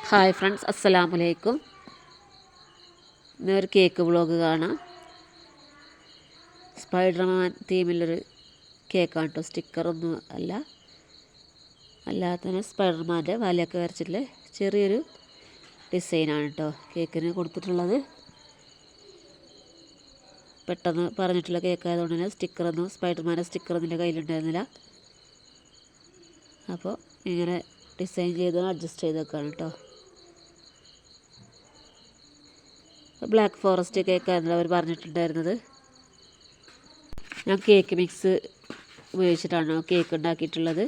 Hi friends, അസ്സലാമലൈക്കും. ഇന്നൊരു cake vlog കാണാം. സ്പൈഡർമാൻ തീമിലൊരു കേക്കാണ് കേട്ടോ. സ്റ്റിക്കറൊന്നും അല്ലാതെ സ്പൈഡർമാൻ്റെ വലയൊക്കെ വരച്ചിട്ടുള്ള ചെറിയൊരു ഡിസൈനാണ് കേട്ടോ കേക്കിന് കൊടുത്തിട്ടുള്ളത്. പെട്ടെന്ന് പറഞ്ഞിട്ടുള്ള കേക്കായതുകൊണ്ട് തന്നെ സ്പൈഡർമാൻ്റെ സ്റ്റിക്കറൊന്നും എൻ്റെ കയ്യിലുണ്ടായിരുന്നില്ല. അപ്പോൾ ഇങ്ങനെ ഡിസൈൻ ചെയ്ത് അഡ്ജസ്റ്റ് ചെയ്ത് വെക്കാണ് കേട്ടോ. ബ്ലാക്ക് ഫോറസ്റ്റ് കേക്കായിരുന്നു അവർ പറഞ്ഞിട്ടുണ്ടായിരുന്നത്. ഞാൻ കേക്ക് മിക്സ് ഉപയോഗിച്ചിട്ടാണ് കേക്ക് ഉണ്ടാക്കിയിട്ടുള്ളത്.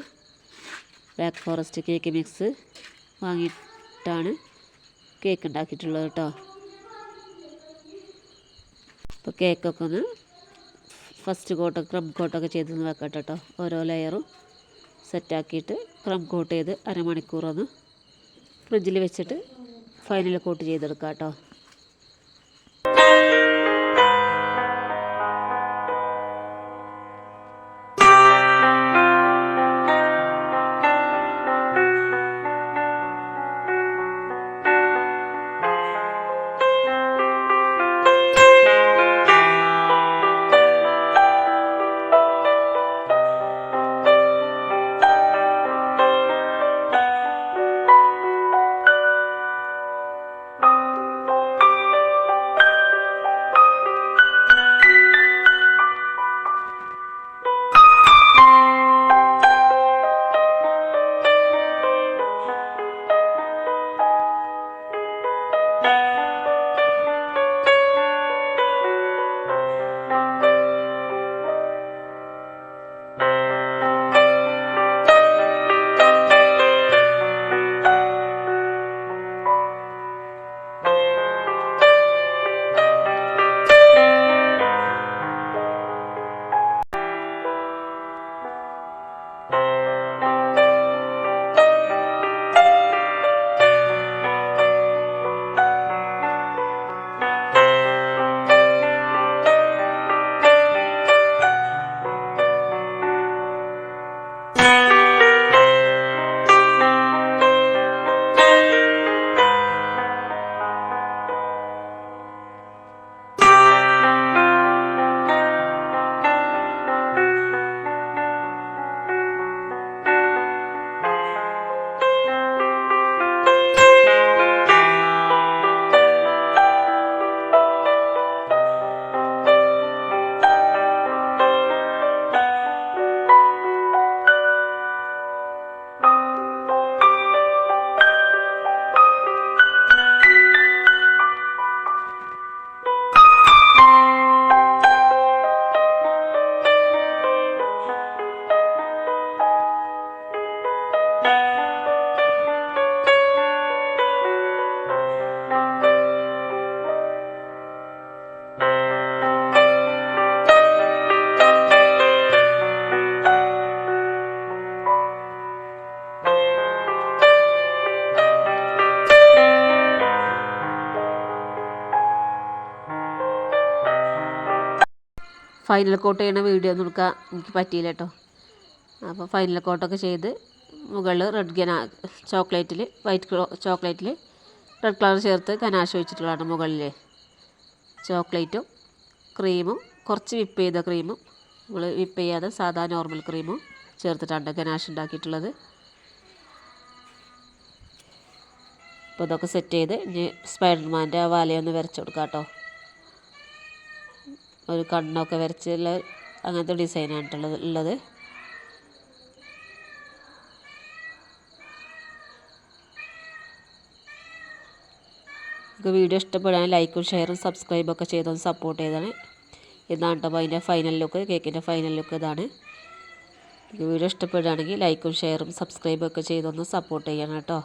ബ്ലാക്ക് ഫോറസ്റ്റ് കേക്ക് മിക്സ് വാങ്ങിയിട്ടാണ് കേക്ക് ഉണ്ടാക്കിയിട്ടുള്ളത് കേട്ടോ. അപ്പോൾ കേക്കൊക്കെ ഒന്ന് ഫസ്റ്റ് ക്രം കോട്ടൊക്കെ ചെയ്തൊന്ന് വെക്കട്ടെ കേട്ടോ. ഓരോ ലെയറും സെറ്റാക്കിയിട്ട് ക്രം കോട്ട് ചെയ്ത് അരമണിക്കൂറൊന്ന് ഫ്രിഡ്ജിൽ വെച്ചിട്ട് ഫൈനൽ കോട്ട് ചെയ്തെടുക്കാം കേട്ടോ. ഫൈനൽ കോട്ട് ചെയ്യുന്ന വീഡിയോ ഒന്നും എടുക്കാൻ എനിക്ക് പറ്റിയില്ല കേട്ടോ. അപ്പോൾ ഫൈനൽ കോട്ടൊക്കെ ചെയ്ത് മുകളിൽ വൈറ്റ് ചോക്ലേറ്റിൽ റെഡ് കളർ ചേർത്ത് ഗനാശ ഒഴിച്ചിട്ടുള്ളതാണ്. മുകളിൽ ചോക്ലേറ്റും ക്രീമും കുറച്ച് വിപ്പ് ചെയ്ത ക്രീമും നമ്മൾ വിപ്പ് ചെയ്യാതെ സാധാ നോർമൽ ക്രീമും ചേർത്തിട്ടാണ് ഗനാശ ഉണ്ടാക്കിയിട്ടുള്ളത്. അപ്പോൾ ഇതൊക്കെ സെറ്റ് ചെയ്ത് ഇനി സ്പൈഡർമാൻ്റെ ആ വലയൊന്ന് വരച്ച് കൊടുക്കാം കേട്ടോ. ഒരു കണ്ണൊക്കെ വരച്ചുള്ള അങ്ങനത്തെ ഡിസൈനാണ് ഉള്ളത്. വീഡിയോ ഇഷ്ടപ്പെടാൻ ലൈക്കും ഷെയറും സബ്സ്ക്രൈബൊക്കെ ചെയ്തൊന്ന് സപ്പോർട്ട് ചെയ്താണ്. ഇതാണ് കേട്ടോ അതിൻ്റെ ഫൈനൽ ലുക്ക്. കേക്കിൻ്റെ ഫൈനൽ ലുക്ക് ഇതാണ്. വീഡിയോ ഇഷ്ടപ്പെടുകയാണെങ്കിൽ ലൈക്കും ഷെയറും സബ്സ്ക്രൈബൊക്കെ ചെയ്തൊന്ന് സപ്പോർട്ട് ചെയ്യണം കേട്ടോ.